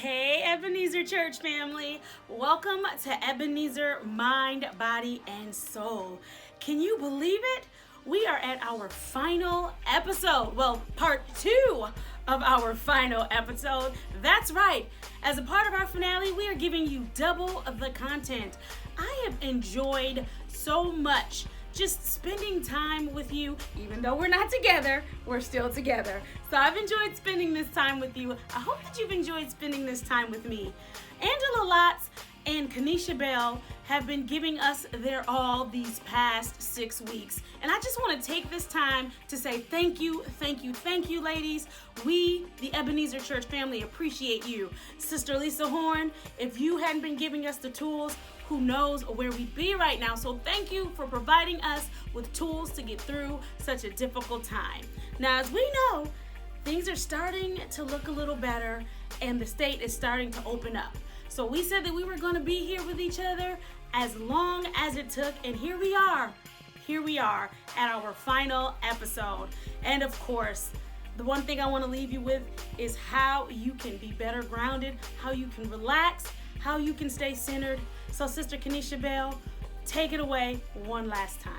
Hey Ebenezer Church family, welcome to Ebenezer Mind, Body, and Soul. Can you believe it? We are at our final episode, well, part 2 of our final episode. That's right, as a part of our finale, we are giving you double the content. I have enjoyed so much just spending time with you. Even though we're not together, we're still together. So I've enjoyed spending this time with you. I hope that you've enjoyed spending this time with me. Angela Lotz and Kanisha Bell have been giving us their all these past 6 weeks. And I just want to take this time to say thank you, ladies. We, the Ebenezer Church family, appreciate you. Sister Lisa Horn, if you hadn't been giving us the tools, who knows where we'd be right now. So thank you for providing us with tools to get through such a difficult time. Now, as we know, things are starting to look a little better and the state is starting to open up. So we said that we were going to be here with each other as long as it took, and here we are at our final episode. And of course, the one thing I want to leave you with is how you can be better grounded, how you can relax, how you can stay centered. So Sister Kanisha Bell, take it away one last time.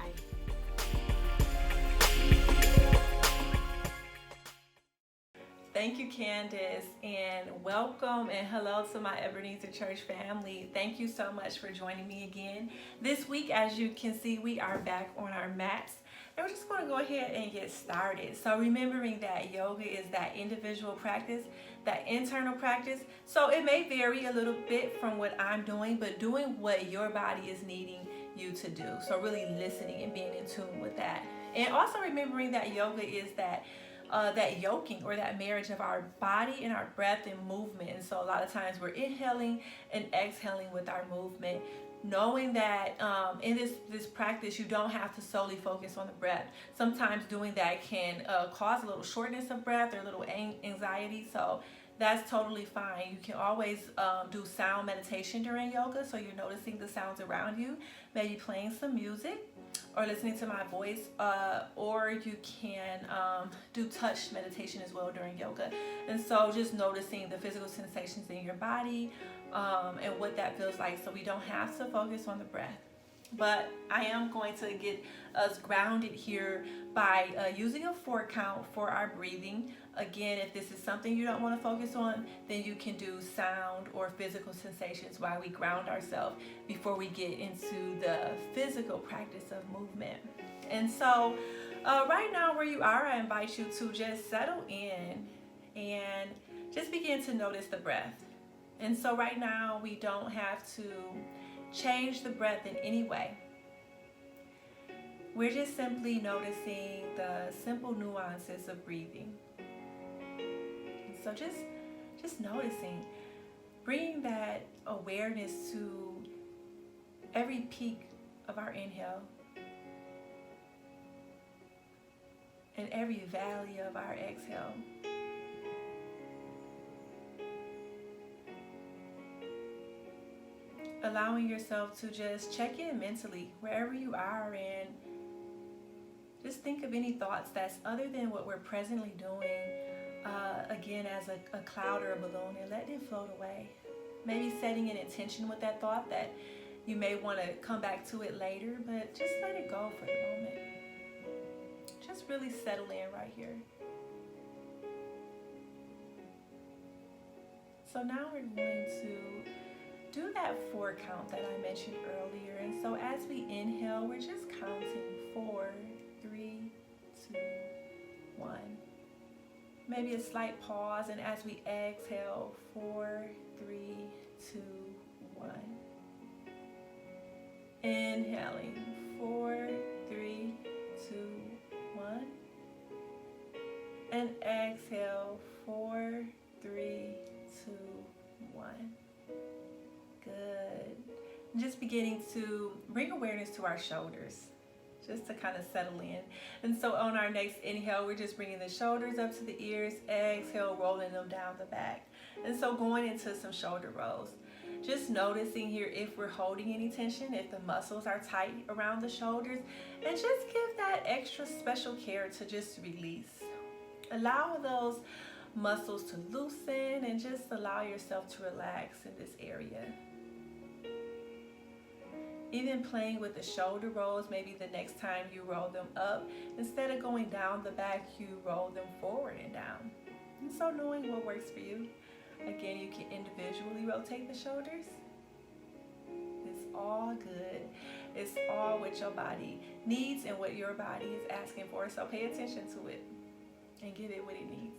Thank you, Candace, and welcome and hello to my Ebenezer Church family. Thank you so much for joining me again. This week, as you can see, we are back on our mats, and we're just going to go ahead and get started. So remembering that yoga is that individual practice, that internal practice. So it may vary a little bit from what I'm doing, but doing what your body is needing you to do. So really listening and being in tune with that. And also remembering that yoga is that yoking or that marriage of our body and our breath and movement. And so a lot of times we're inhaling and exhaling with our movement, knowing that in this practice you don't have to solely focus on the breath. Sometimes doing that can cause a little shortness of breath or a little anxiety, so that's totally fine. You can always do sound meditation during yoga, so you're noticing the sounds around you, maybe playing some music or listening to my voice, or you can do touch meditation as well during yoga. And so just noticing the physical sensations in your body and what that feels like, so we don't have to focus on the breath. But I am going to get us grounded here by using a 4 count for our breathing. Again, if this is something you don't want to focus on, then you can do sound or physical sensations while we ground ourselves before we get into the physical practice of movement. And so right now where you are, I invite you to just settle in and just begin to notice the breath. And so right now we don't have to change the breath in any way. We're just simply noticing the simple nuances of breathing. So just noticing, bringing that awareness to every peak of our inhale and every valley of our exhale. Allowing yourself to just check in mentally wherever you are and just think of any thoughts that's other than what we're presently doing, again as a cloud or a balloon, and letting it float away. Maybe setting an intention with that thought that you may want to come back to it later, but just let it go for the moment. Just really settle in right here. So now we're going to do that 4 count that I mentioned earlier. And so as we inhale, we're just counting 4, 3, 2, 1. Maybe a slight pause, and as we exhale, 4, 3, 2, 1. Inhaling, 4, 3, 2, 1. And exhale, 4, 3, 2, 1. Good. Just beginning to bring awareness to our shoulders, just to kind of settle in. And so on our next inhale, we're just bringing the shoulders up to the ears. Exhale, rolling them down the back. And so going into some shoulder rolls. Just noticing here if we're holding any tension, if the muscles are tight around the shoulders, and just give that extra special care to just release. Allow those muscles to loosen, and just allow yourself to relax in this area. Even playing with the shoulder rolls, maybe the next time you roll them up, instead of going down the back, you roll them forward and down. And so knowing what works for you. Again, you can individually rotate the shoulders. It's all good. It's all what your body needs and what your body is asking for. So pay attention to it and give it what it needs.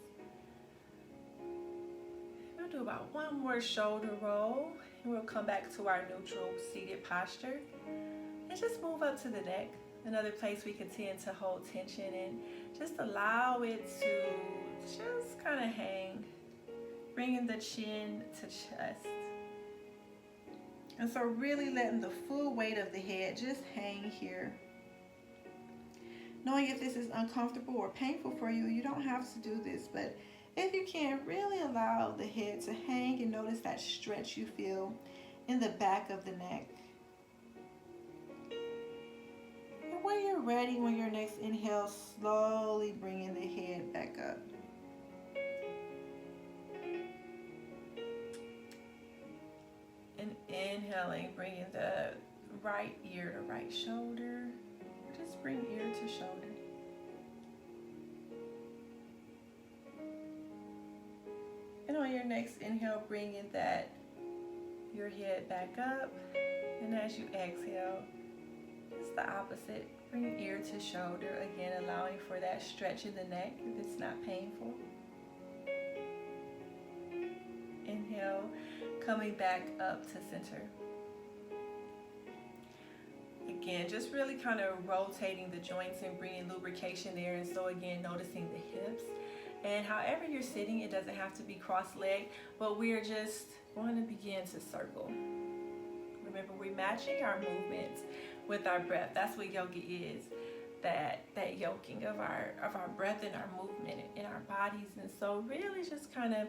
We'll do about one more shoulder roll. And we'll come back to our neutral seated posture and just move up to the neck. Another place we can tend to hold tension, and just allow it to just kind of hang, bringing the chin to chest. And so really letting the full weight of the head just hang here. Knowing if this is uncomfortable or painful for you, you don't have to do this, but if you can, really allow the head to hang and notice that stretch you feel in the back of the neck. And when you're ready, when your next inhale, slowly bringing the head back up. And inhaling, bringing the right ear to right shoulder. Just bring ear to shoulder. And on your next inhale, bringing your head back up. And as you exhale, it's the opposite. Bring ear to shoulder. Again, allowing for that stretch in the neck if it's not painful. Inhale, coming back up to center. Again, just really kind of rotating the joints and bringing lubrication there. And so again, noticing the hips. And however you're sitting, it doesn't have to be cross-legged, but we're just going to begin to circle. Remember, we're matching our movements with our breath. That's what yoga is, that yoking of our breath and our movement in our bodies. And so really just kind of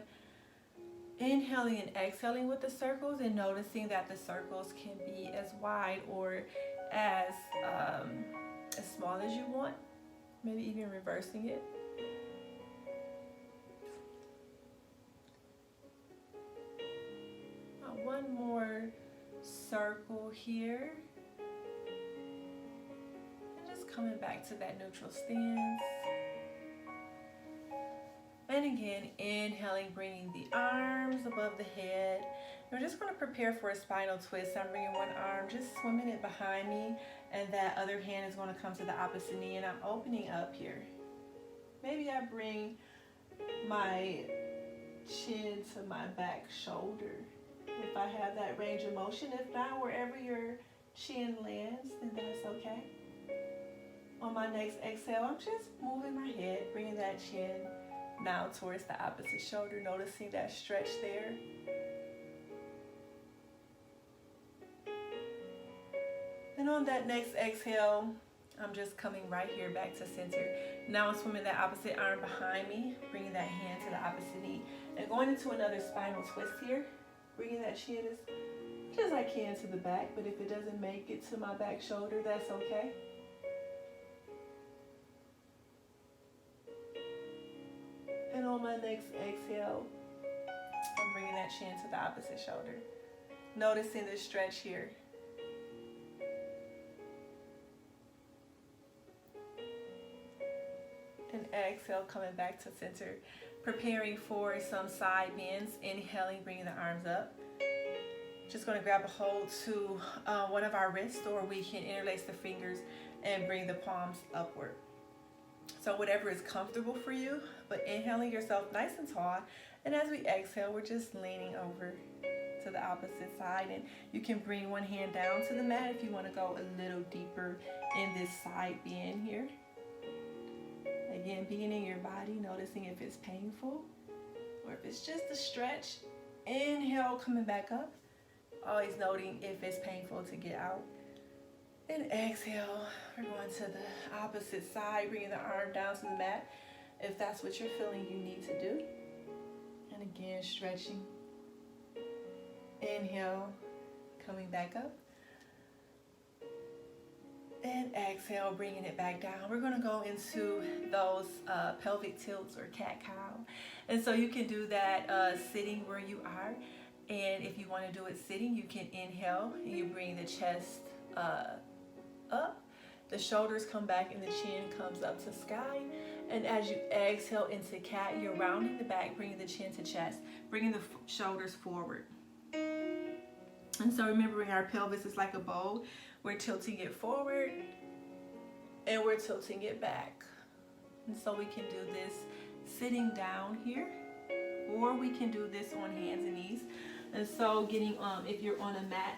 inhaling and exhaling with the circles, and noticing that the circles can be as wide or as small as you want, maybe even reversing it. One more circle here. And just coming back to that neutral stance. And again, inhaling, bringing the arms above the head. We're just going to prepare for a spinal twist. I'm bringing one arm, just swimming it behind me, and that other hand is going to come to the opposite knee, and I'm opening up here. Maybe I bring my chin to my back shoulder, if I have that range of motion. If not, wherever your chin lands, then that's okay. On my next exhale, I'm just moving my head, bringing that chin now towards the opposite shoulder, noticing that stretch there. And on that next exhale, I'm just coming right here back to center. Now I'm swimming that opposite arm behind me, bringing that hand to the opposite knee, and going into another spinal twist here. Bringing that chin as much as I can to the back, but if it doesn't make it to my back shoulder, that's okay. And on my next exhale, I'm bringing that chin to the opposite shoulder. Noticing the stretch here. And exhale, coming back to center. Preparing for some side bends. Inhaling, bringing the arms up. Just going to grab a hold to one of our wrists, or we can interlace the fingers and bring the palms upward. So whatever is comfortable for you, but inhaling yourself nice and tall. And as we exhale, we're just leaning over to the opposite side. And you can bring one hand down to the mat if you want to go a little deeper in this side bend here. Again, being in your body, noticing if it's painful or if it's just a stretch. Inhale, coming back up. Always noting if it's painful to get out. And exhale, we're going to the opposite side, bringing the arm down to the mat if that's what you're feeling you need to do. And again, stretching. Inhale, coming back up. And exhale, bringing it back down. We're gonna go into those pelvic tilts or cat-cow. And so you can do that sitting where you are. And if you wanna do it sitting, you can inhale and you bring the chest up. The shoulders come back and the chin comes up to sky. And as you exhale into cat, you're rounding the back, bringing the chin to chest, bringing the shoulders forward. And so remembering our pelvis is like a bow. We're tilting it forward and we're tilting it back. And so we can do this sitting down here, or we can do this on hands and knees. And so getting, if you're on a mat,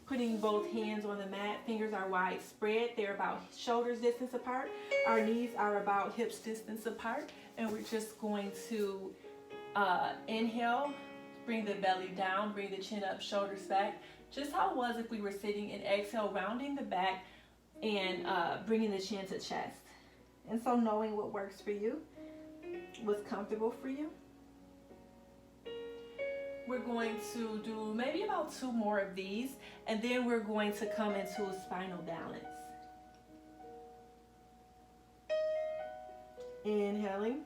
putting both hands on the mat, fingers are wide spread. They're about shoulders distance apart. Our knees are about hips distance apart. And we're just going to inhale, bring the belly down, bring the chin up, shoulders back. Just how it was if we were sitting, and exhale, rounding the back and bringing the chin to chest. And so knowing what works for you, what's comfortable for you. We're going to do maybe about 2 more of these, and then we're going to come into a spinal balance. Inhaling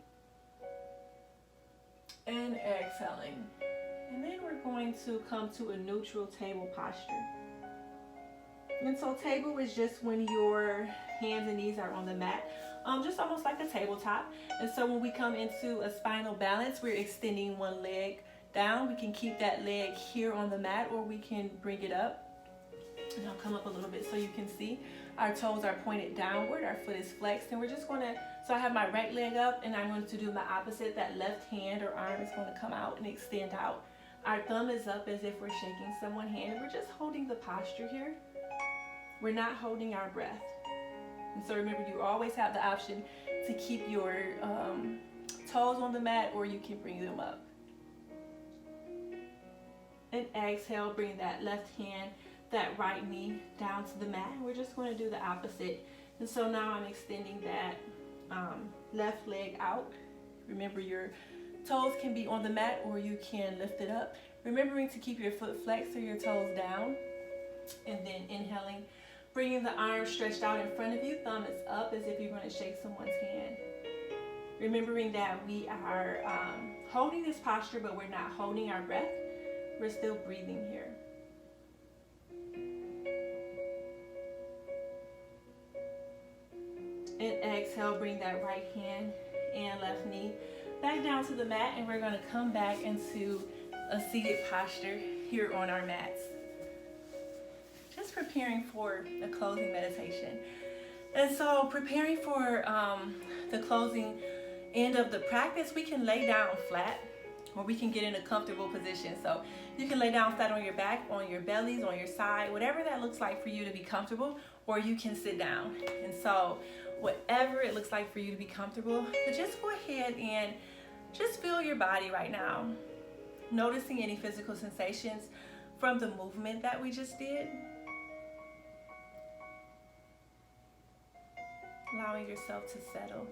and exhaling. And then we're going to come to a neutral table posture. And so table is just when your hands and knees are on the mat, just almost like a tabletop. And so when we come into a spinal balance, we're extending one leg down. We can keep that leg here on the mat, or we can bring it up. And I'll come up a little bit so you can see. Our toes are pointed downward, our foot is flexed, and we're just gonna, so I have my right leg up and I'm going to do my opposite. That left hand or arm is gonna come out and extend out. Our thumb is up as if we're shaking someone's hand, and we're just holding the posture here. We're not holding our breath. And so remember, you always have the option to keep your toes on the mat, or you can bring them up. And exhale, bring that left hand, that right knee down to the mat. And we're just going to do the opposite. And so now I'm extending that left leg out. Remember, your toes can be on the mat, or you can lift it up. Remembering to keep your foot flexed or your toes down. And then inhaling, bringing the arms stretched out in front of you. Thumb is up as if you're going to shake someone's hand. Remembering that we are holding this posture, but we're not holding our breath. We're still breathing here. And exhale, bring that right hand and left knee back down to the mat, and we're going to come back into a seated posture here on our mats. Just preparing for a closing meditation. And so preparing for the closing end of the practice, we can lay down flat, or we can get in a comfortable position. So you can lay down flat on your back, on your bellies, on your side, whatever that looks like for you to be comfortable, or you can sit down. And so whatever it looks like for you to be comfortable, but just go ahead and just feel your body right now. Noticing any physical sensations from the movement that we just did. Allowing yourself to settle.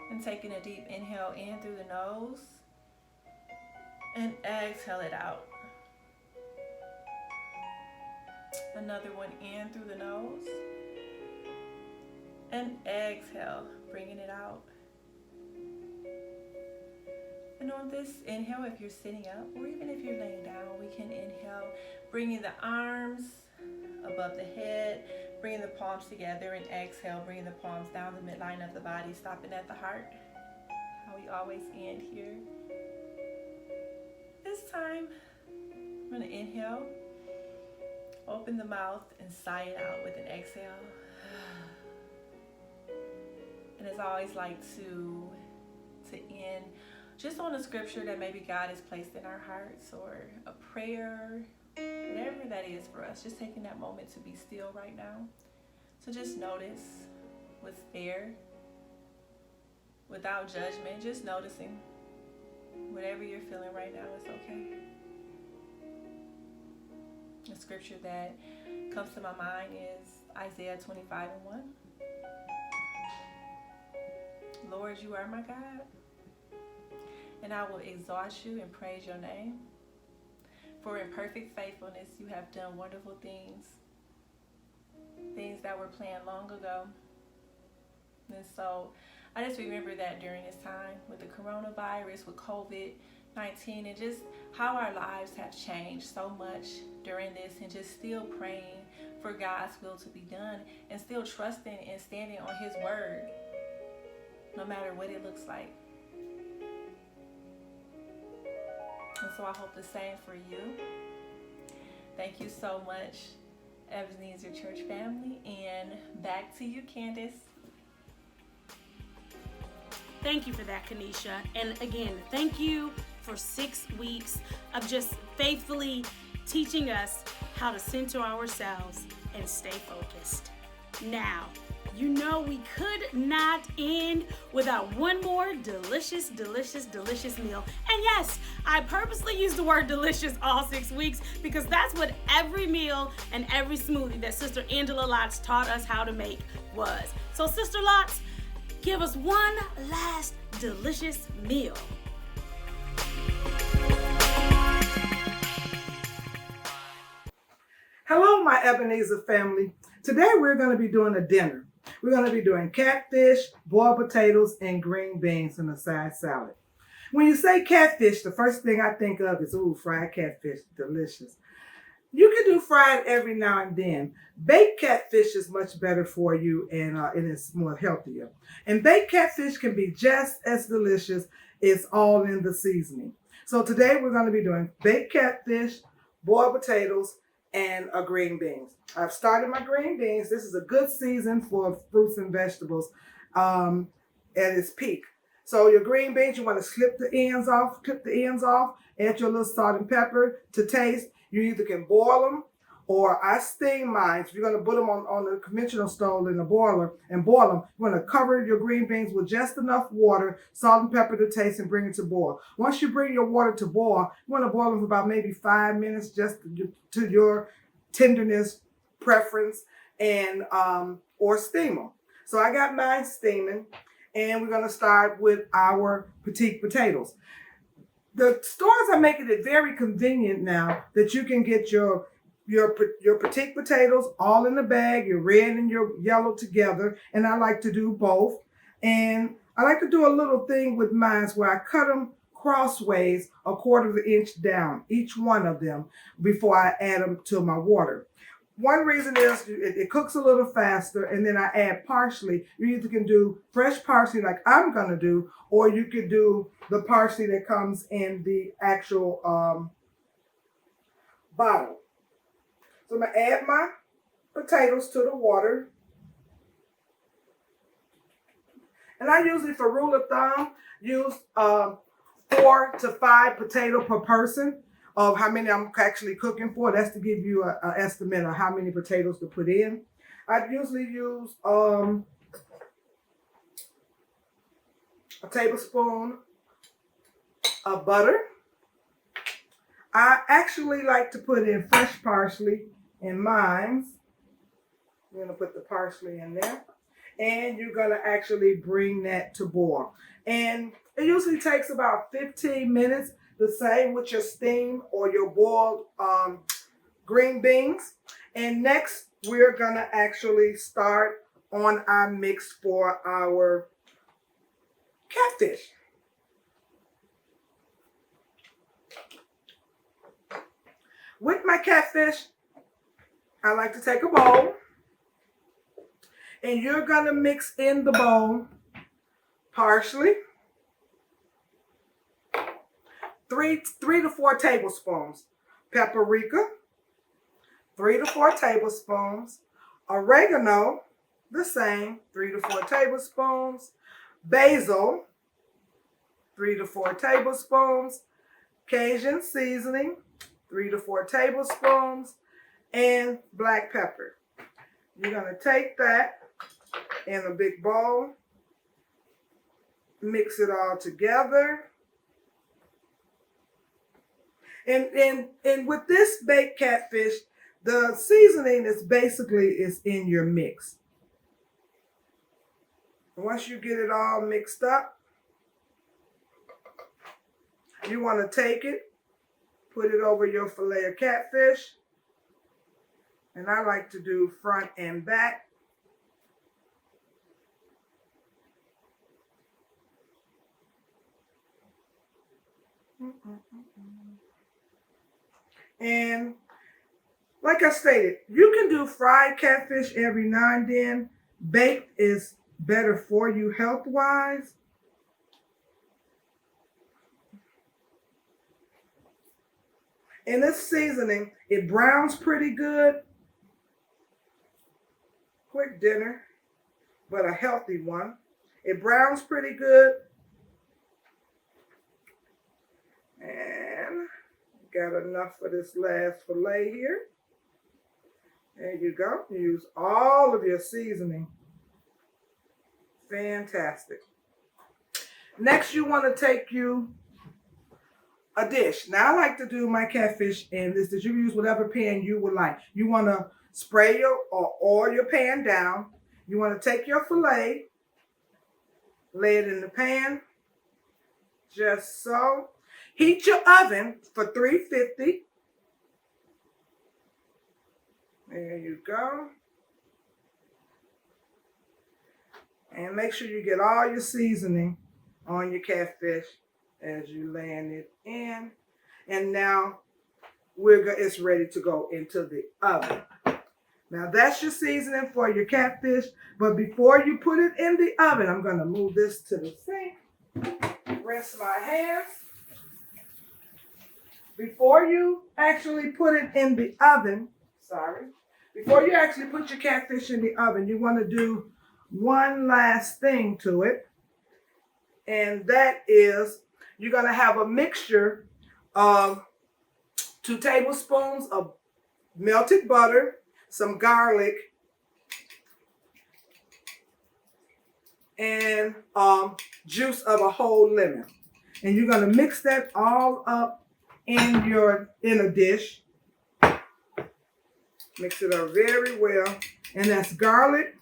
And taking a deep inhale in through the nose and exhale it out. Another one in through the nose and exhale, bringing it out. And on this inhale, if you're sitting up or even if you're laying down, we can inhale, bringing the arms above the head, bringing the palms together, and exhale, bringing the palms down the midline of the body, stopping at the heart. How we always end here. This time, I'm going to inhale, open the mouth, and sigh it out with an exhale. And as I always like to end just on a scripture that maybe God has placed in our hearts, or a prayer, whatever that is for us, just taking that moment to be still right now. So just notice what's there without judgment, just noticing whatever you're feeling right now is okay. The scripture that comes to my mind is Isaiah 25:1. Lord, you are my God. and I will exalt you and praise your name. For in perfect faithfulness you have done wonderful things, things that were planned long ago. And so I just remember that during this time with the coronavirus, with COVID-19, and just how our lives have changed so much during this, and just still praying for God's will to be done, and still trusting and standing on his word, no matter what it looks like. And so I hope the same for you. Thank you so much, Ebenezer Church family. And back to you, Candace. Thank you for that, Kanisha. And again, thank you for 6 weeks of just faithfully teaching us how to center ourselves and stay focused. Now, you know we could not end without one more delicious, delicious, delicious meal. And yes, I purposely used the word delicious all 6 weeks because that's what every meal and every smoothie that Sister Angela Lotz taught us how to make was. So Sister Lotz, give us one last delicious meal. Hello, my Ebenezer family. Today we're going to be doing a dinner. We're going to be doing catfish, boiled potatoes, and green beans in a side salad. When you say catfish, the first thing I think of is, ooh, fried catfish, delicious. You can do fried every now and then. Baked catfish is much better for you, and it is more healthier. And baked catfish can be just as delicious. It's all in the seasoning. So today we're going to be doing baked catfish, boiled potatoes, and green beans. I've started my green beans. This is a good season for fruits and vegetables at its peak. So your green beans, you want to clip the ends off, add your little salt and pepper to taste. You either can boil them, or I steam mine. If you're going to put them on the conventional stove in the boiler and boil them, you want to cover your green beans with just enough water, salt and pepper to taste, and bring it to boil. Once you bring your water to boil, you want to boil them for about maybe 5 minutes, just to your tenderness preference, and or steam them. So I got mine steaming, and we're going to start with our petite potatoes. The stores are making it very convenient now that you can get your petite potatoes all in the bag, your red and your yellow together, and I like to do both. And I like to do a little thing with mine where I cut them crossways, 1/4 inch down, each one of them, before I add them to my water. One reason is it cooks a little faster, and then I add parsley. You either can do fresh parsley like I'm going to do, or you could do the parsley that comes in the actual bottle. So I'm going to add my potatoes to the water. And I usually, for rule of thumb, use 4 to 5 potatoes per person of how many I'm actually cooking for. That's to give you an estimate of how many potatoes to put in. I usually use a tablespoon of butter. I actually like to put in fresh parsley in mine. You're going to put the parsley in there. And you're going to actually bring that to boil. And it usually takes about 15 minutes. The same with your steam or your boiled green beans. And next, we're going to actually start on our mix for our catfish. With my catfish, I like to take a bowl, and you're going to mix in the bowl parsley, 3 to 4 tablespoons, paprika, 3 to 4 tablespoons, oregano, the same, 3 to 4 tablespoons, basil, 3 to 4 tablespoons, Cajun seasoning, 3 to 4 tablespoons, and black pepper. You're going to take that in a big bowl, mix it all together. And with this baked catfish, the seasoning is in your mix. Once you get it all mixed up, You want to take it, put it over your fillet of catfish. And I like to do front and back. And like I stated, you can do fried catfish every now and then. Baked is better for you health-wise. And this seasoning, it browns pretty good. Quick dinner, but a healthy one. It browns pretty good. And got enough for this last fillet here. There you go. Use all of your seasoning. Fantastic. Next, you want to take you a dish. Now, I like to do my catfish in this. That you use whatever pan you would like. You want to spray your or oil your pan down. You want to take your fillet, lay it in the pan, just so. Heat your oven for 350. There you go. And make sure you get all your seasoning on your catfish as you land it in. And now it's ready to go into the oven. Now that's your seasoning for your catfish. But before you put it in the oven, I'm going to move this to the sink. Rinse my hands. Before you actually put it in the oven, before you actually put your catfish in the oven, you want to do one last thing to it. And that is, you're going to have a mixture of 2 tablespoons of melted butter, some garlic, and juice of a whole lemon. And you're going to mix that all up in a dish. Mix it up very well. And that's garlic,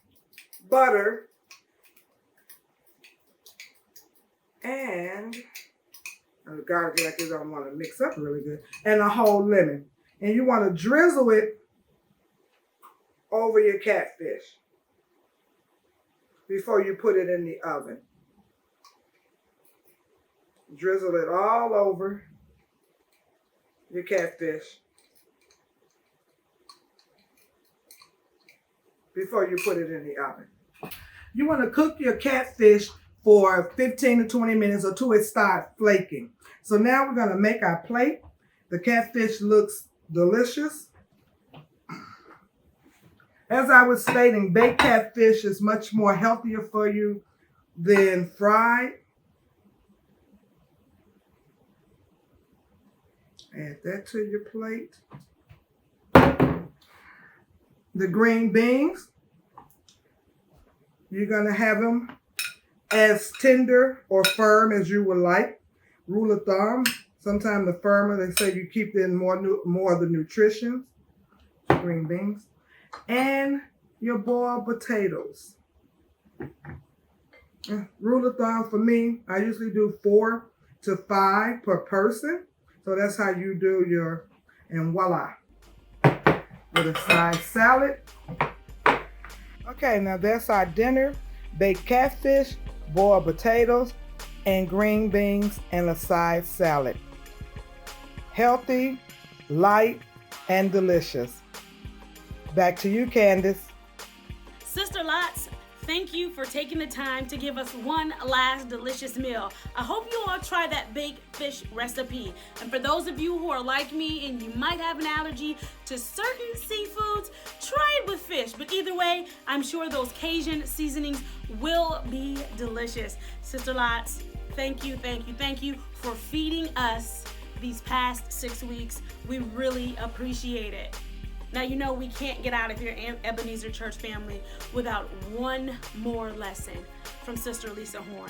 butter, and garlic like you don't want to mix up really good, and a whole lemon. And you want to drizzle it over your catfish before you put it in the oven. Drizzle it all over your catfish before you put it in the oven. You want to cook your catfish for 15 to 20 minutes or till it starts flaking. So now we're going to make our plate. The catfish looks delicious. As I was stating, baked catfish is much more healthier for you than fried. Add that to your plate. The green beans, you're going to have them as tender or firm as you would like. Rule of thumb, sometimes the firmer, they say you keep in more of the nutrition. Green beans. And your boiled potatoes. Rule of thumb for me, I usually do 4 to 5 per person. So that's how you do your, and voila, with a side salad. Okay, now that's our dinner. Baked catfish, boiled potatoes, and green beans, and a side salad. Healthy, light, and delicious. Back to you, Candace. Sister Lots, thank you for taking the time to give us one last delicious meal. I hope you all try that baked fish recipe. And for those of you who are like me and you might have an allergy to certain seafoods, try it with fish. But either way, I'm sure those Cajun seasonings will be delicious. Sister Lots, thank you for feeding us these past 6 weeks. We really appreciate it. Now, you know we can't get out of here, Ebenezer Church family, without one more lesson from Sister Lisa Horn.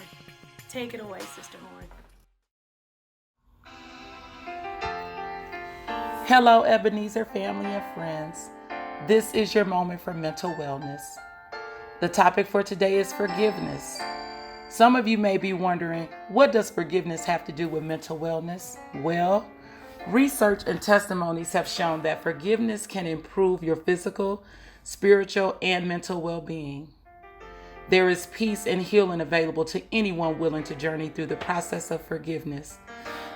Take it away, Sister Horn. Hello, Ebenezer family and friends. This is your moment for mental wellness. The topic for today is forgiveness. Some of you may be wondering, what does forgiveness have to do with mental wellness? Well, research and testimonies have shown that forgiveness can improve your physical, spiritual, and mental well-being. There is peace and healing available to anyone willing to journey through the process of forgiveness.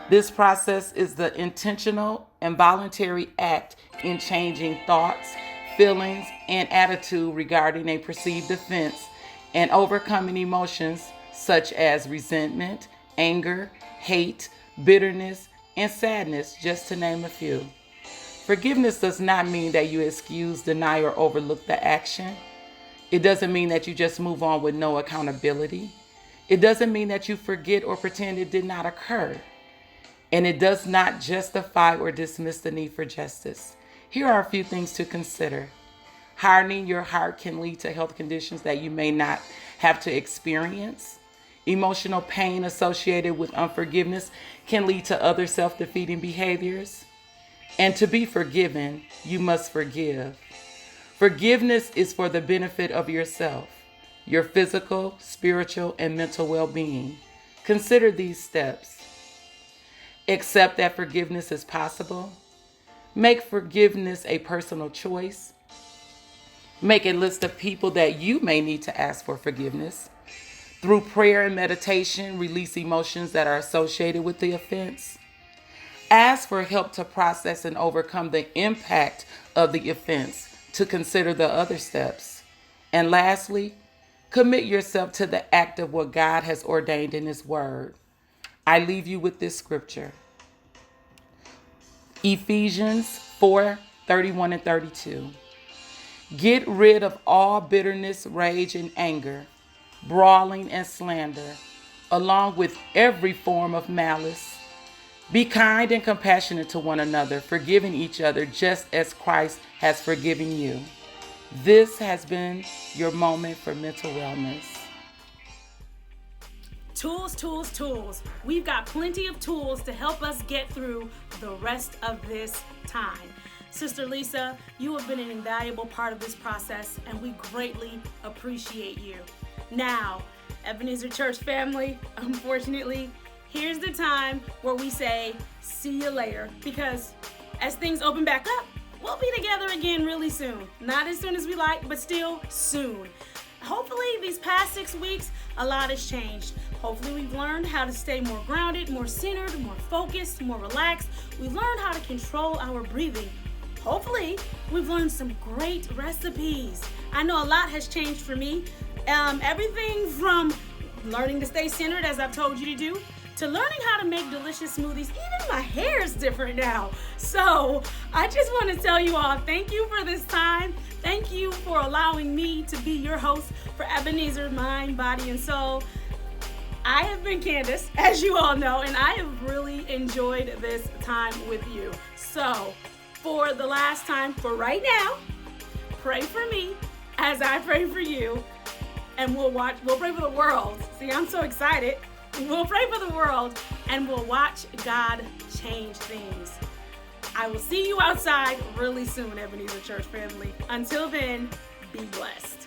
This process is the intentional and voluntary act in changing thoughts, feelings, and attitude regarding a perceived offense and overcoming emotions such as resentment, anger, hate, bitterness, and sadness, just to name a few. Forgiveness does not mean that you excuse, deny, or overlook the action. It doesn't mean that you just move on with no accountability. It doesn't mean that you forget or pretend it did not occur. And it does not justify or dismiss the need for justice. Here are a few things to consider. Hardening your heart can lead to health conditions that you may not have to experience. Emotional pain associated with unforgiveness can lead to other self-defeating behaviors. And to be forgiven, you must forgive. Forgiveness is for the benefit of yourself, your physical, spiritual, and mental well-being. Consider these steps. Accept that forgiveness is possible. Make forgiveness a personal choice. Make a list of people that you may need to ask for forgiveness. Through prayer and meditation, release emotions that are associated with the offense. Ask for help to process and overcome the impact of the offense, to consider the other steps. And lastly, commit yourself to the act of what God has ordained in His Word. I leave you with this scripture. Ephesians 4:31 and 32. Get rid of all bitterness, rage, and anger, brawling and slander, along with every form of malice. Be kind and compassionate to one another, forgiving each other just as Christ has forgiven you. This has been your moment for mental wellness. Tools, tools, tools. We've got plenty of tools to help us get through the rest of this time. Sister Lisa, you have been an invaluable part of this process, and we greatly appreciate you. Now, Ebenezer Church family, unfortunately, here's the time where we say, see you later, because as things open back up, we'll be together again really soon. Not as soon as we like, but still soon. Hopefully, these past 6 weeks, a lot has changed. Hopefully, we've learned how to stay more grounded, more centered, more focused, more relaxed. We've learned how to control our breathing. Hopefully, we've learned some great recipes. I know a lot has changed for me. Everything from learning to stay centered, as I've told you to do, to learning how to make delicious smoothies. Even my hair is different now. So I just want to tell you all, thank you for this time. Thank you for allowing me to be your host for Ebenezer Mind, Body, and Soul. I have been Candace, as you all know, and I have really enjoyed this time with you. So for the last time, for right now, pray for me as I pray for you, and we'll pray for the world. See, I'm so excited. We'll pray for the world, and we'll watch God change things. I will see you outside really soon, Ebenezer Church family. Until then, be blessed.